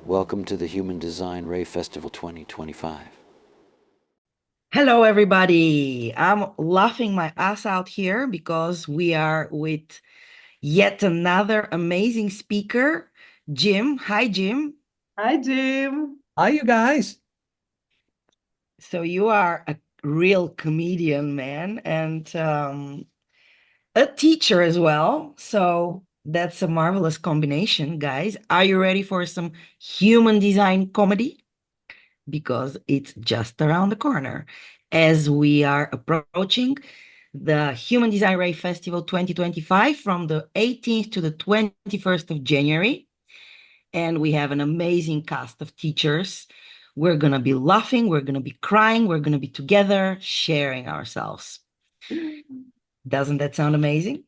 Welcome to the Human Design Rave Festival 2025. Hello, everybody. I'm laughing my ass out here because we are with yet another amazing speaker, Jim. Hi, Jim. Hi, Jim. Hi, you guys. So you are a real comedian, man, and a teacher as well. So that's a marvelous combination, guys. Are you ready for some human design comedy? Because it's just around the corner as we are approaching the Human Design Rave Festival 2025 from the 18th to the 21st of January. And we have an amazing cast of teachers. We're going to be laughing, we're going to be crying, we're going to be together sharing ourselves. Doesn't that sound amazing?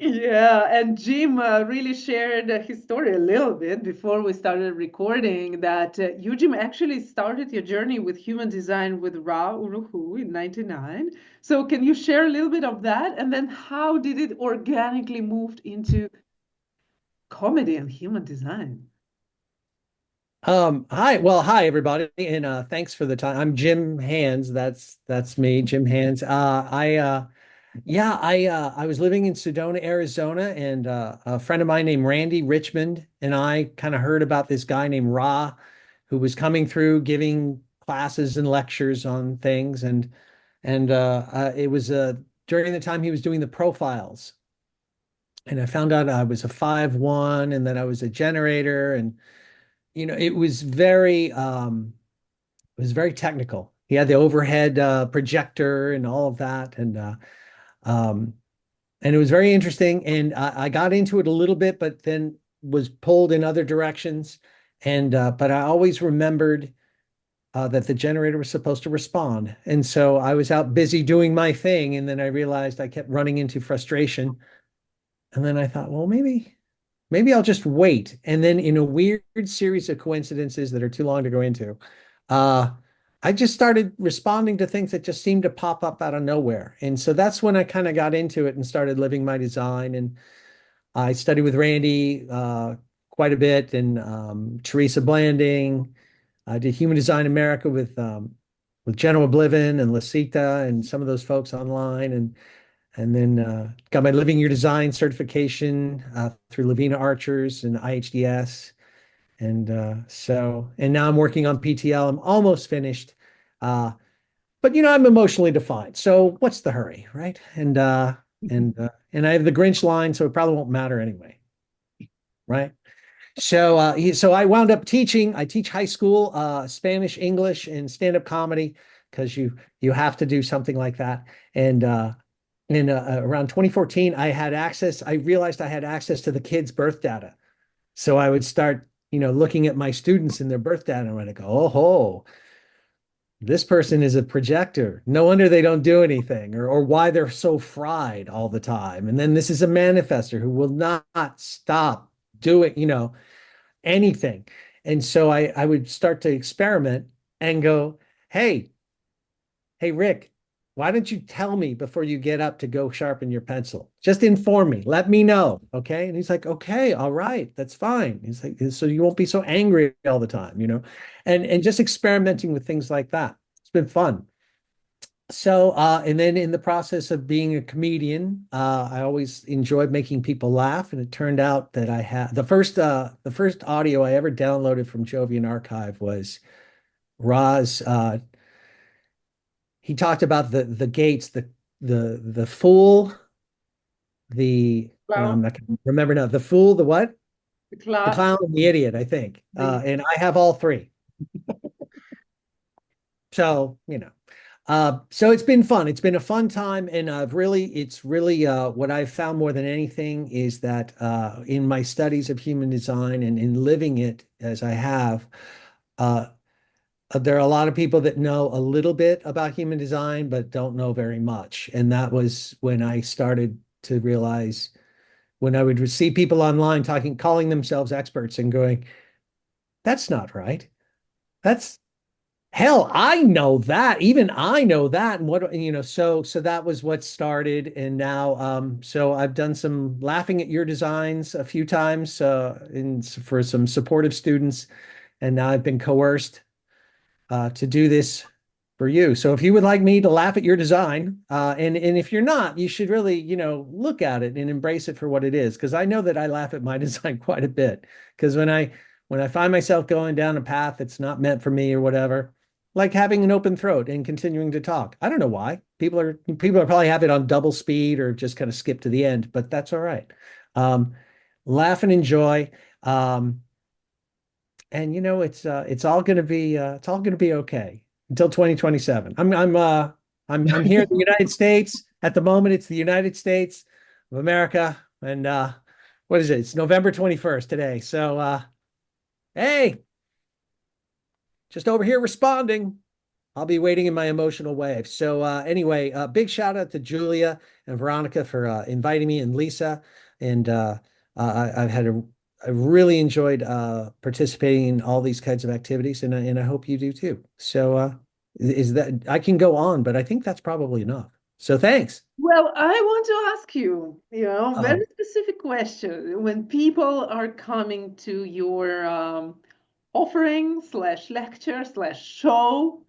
Yeah, and Jim really shared his story a little bit before we started recording that you, Jim, actually started your journey with human design with Ra Uruhu in 99. So can you share a little bit of that? And then how did it organically moved into comedy and human design? Hi everybody, and thanks for the time. I'm Jim Hands. That's me, Jim Hands. I was living in Sedona, Arizona, and a friend of mine named Randy Richmond and I kind of heard about this guy named Ra, who was coming through giving classes and lectures on things, and it was during the time he was doing the profiles, and I found out I was a 5/1, and that I was a generator, and it was very technical. He had the overhead projector and all of that, um, and it was very interesting. And I got into it a little bit, but then was pulled in other directions. And but I always remembered that the generator was supposed to respond, and so I was out busy doing my thing, and then I realized I kept running into frustration, and then I thought, well, maybe I'll just wait. And then in a weird series of coincidences that are too long to go into, uh, I just started responding to things that just seemed to pop up out of nowhere. And so that's when I kind of got into it and started living my design. And I studied with Randy quite a bit, and Teresa Blanding. I did Human Design America with General Oblivion and Lasita and some of those folks online. And then got my Living Your Design certification through Lavina Archers and IHDS. And now I'm working on PTL. I'm almost finished. Uh, but I'm emotionally defined. So what's the hurry, right? And I have the Grinch line, so it probably won't matter anyway, right? So I wound up teaching. I teach high school Spanish, English, and stand-up comedy because you have to do something like that. And around 2014, I realized I had access to the kids' birth data. So I would start, looking at my students and their birth data, and I'd go, oh, this person is a projector. No wonder they don't do anything, or why they're so fried all the time. And then this is a manifester who will not stop doing, anything. And so I would start to experiment and go, hey, hey, Rick, why don't you tell me before you get up to go sharpen your pencil? Just inform me. Let me know. Okay. And he's like, okay, all right, that's fine. He's like, so you won't be so angry all the time, and just experimenting with things like that. It's been fun. So, and then in the process of being a comedian, I always enjoyed making people laugh. And it turned out that I had the first audio I ever downloaded from Jovian Archive was Ra's he talked about the gates, the fool, I'm Clown, not gonna remember now, the fool, the what? the The clown, clown and the idiot, I think. the And I have all three. So, so it's been fun. It's been a fun time. And it's really what I've found more than anything is that in my studies of human design and in living it as I have, uh, there are a lot of people that know a little bit about human design, but don't know very much. And that was when I started to realize when I would see people online calling themselves experts and going, that's not right. That's Hell, I know that. Even I know that. And what, so that was what started. And now, so I've done some laughing at your designs a few times, for some supportive students. And now I've been coerced to do this for you. So if you would like me to laugh at your design, and if you're not, you should really, look at it and embrace it for what it is. Because I know that I laugh at my design quite a bit. Because when I find myself going down a path that's not meant for me or whatever, like having an open throat and continuing to talk. I don't know why. People are probably have it on double speed or just kind of skip to the end, but that's all right. Um, Laugh and enjoy. Um, and it's all gonna be okay until 2027. I'm here in the United States. At the moment, it's the United States of America. And what is it? It's November 21st today. So hey, just over here responding. I'll be waiting in my emotional wave. So anyway, big shout out to Julia and Veronica for inviting me, and Lisa. And I really enjoyed participating in all these kinds of activities, and I hope you do too. So is that I can go on, but I think that's probably enough. So thanks. Well, I want to ask you, very Oh, specific question. When people are coming to your offering slash lecture slash show,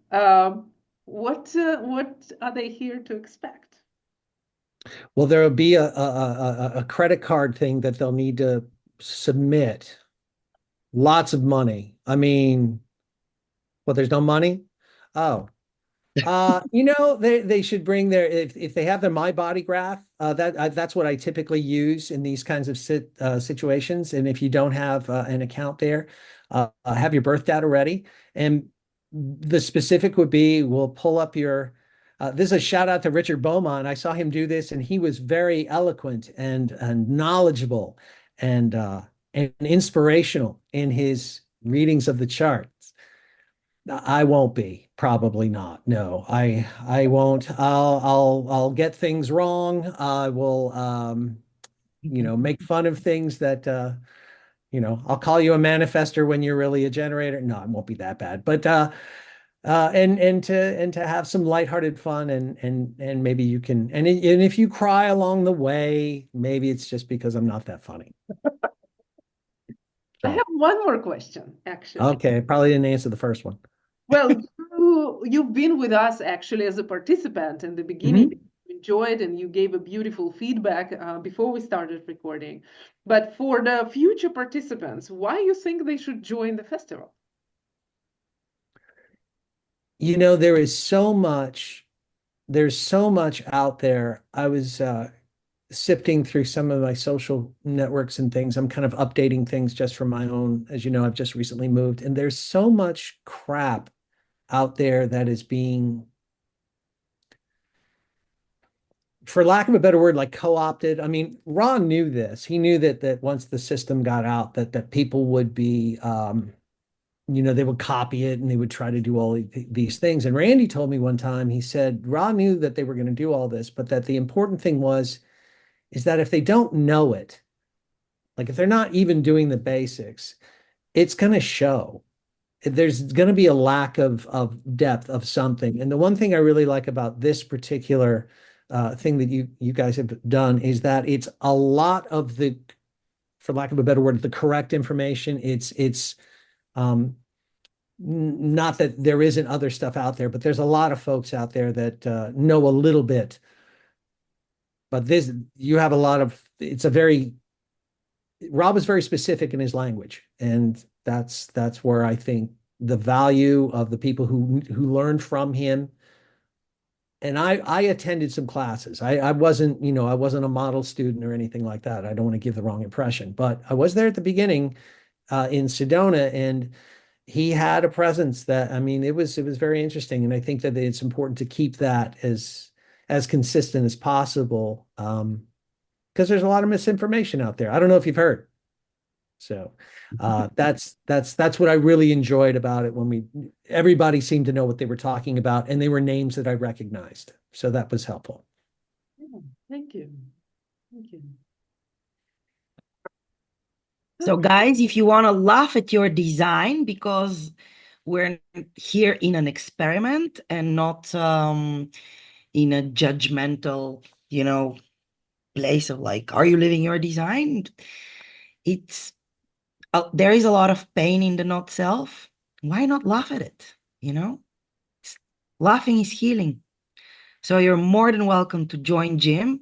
what are they here to expect? well, there will be a credit card thing that they'll need to submit. Lots of money. I mean, well, there's no money. Oh, they should bring their if they have their My Body Graph, that's what I typically use in these kinds of situations. And if you don't have an account there, have your birth data ready. And the specific would be, we'll pull up your. This is a shout out to Richard Beaumont. I saw him do this, and he was very eloquent and knowledgeable and inspirational in his readings of the charts. I won't be, probably not. No, I won't. I'll get things wrong. I will make fun of things that I'll call you a manifester when you're really a generator. No, it won't be that bad. But and to have some lighthearted fun, and maybe you can, and if you cry along the way, maybe it's just because I'm not that funny. I So have one more question, actually. okay, probably didn't answer the first one. Well, you've been with us actually as a participant in the beginning. Mhm. You enjoyed and you gave a beautiful feedback before we started recording. But for the future participants, why you think they should join the festival? There is so much. There's so much out there. I was sifting through some of my social networks and things. I'm kind of updating things just for my own. As you know, I've just recently moved, and there's so much crap out there that is being, for lack of a better word, like co-opted. I mean, Ron knew this. He knew that once the system got out, that people would be, they would copy it and they would try to do all these things. And Randy told me one time, he said, Ron knew that they were going to do all this, but that the important thing is that if they don't know it, like if they're not even doing the basics, it's going to show. There's going to be a lack of depth of something. And the one thing I really like about this particular thing that you guys have done is that it's a lot of the, for lack of a better word, the correct information. It's not that there isn't other stuff out there, but there's a lot of folks out there that know a little bit. But this, you have a lot of. Rob is very specific in his language, and that's where I think the value of the people who learned from him. And I attended some classes. I wasn't, I wasn't a model student or anything like that. I don't want to give the wrong impression, but I was there at the beginning in Sedona, and he had a presence that, I mean, it was very interesting. And I think that it's important to keep that as consistent as possible. Because there's a lot of misinformation out there. I don't know if you've heard. So that's what I really enjoyed about it, when everybody seemed to know what they were talking about, and they were names that I recognized. So that was helpful. Yeah, thank you. Thank you. So guys, if you want to laugh at your design, because we're here in an experiment and not in a judgmental, place of like, are you living your design? It's there is a lot of pain in the not self. Why not laugh at it? Laughing is healing. So you're more than welcome to join Jim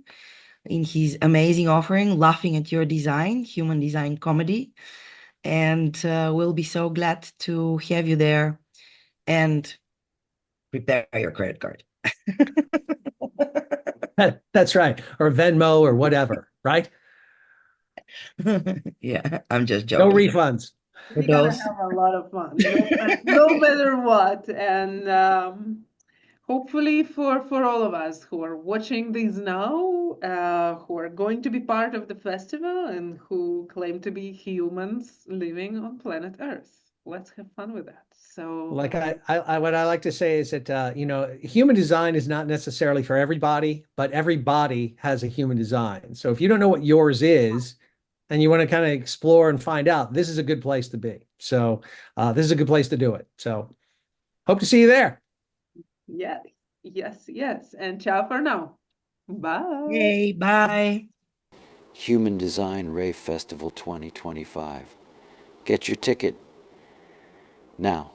in his amazing offering, Laughing at Your Design, human design comedy. And we'll be so glad to have you there and prepare your credit card. That's right. Or Venmo or whatever, right? Yeah, I'm just No joking. refunds. For We're gonna those, have a lot of fun, no matter what. And hopefully for all of us who are watching these now, who are going to be part of the festival and who claim to be humans living on planet Earth, let's have fun with that. So Like what I like to say is that human design is not necessarily for everybody, but everybody has a human design. So if you don't know what yours is, and you want to kind of explore and find out, this is a good place to be. So this is a good place to do it. So hope to see you there. yes, yes. And ciao for now. Bye. hey, bye. Human Design Rave Festival 2025. Get your ticket now.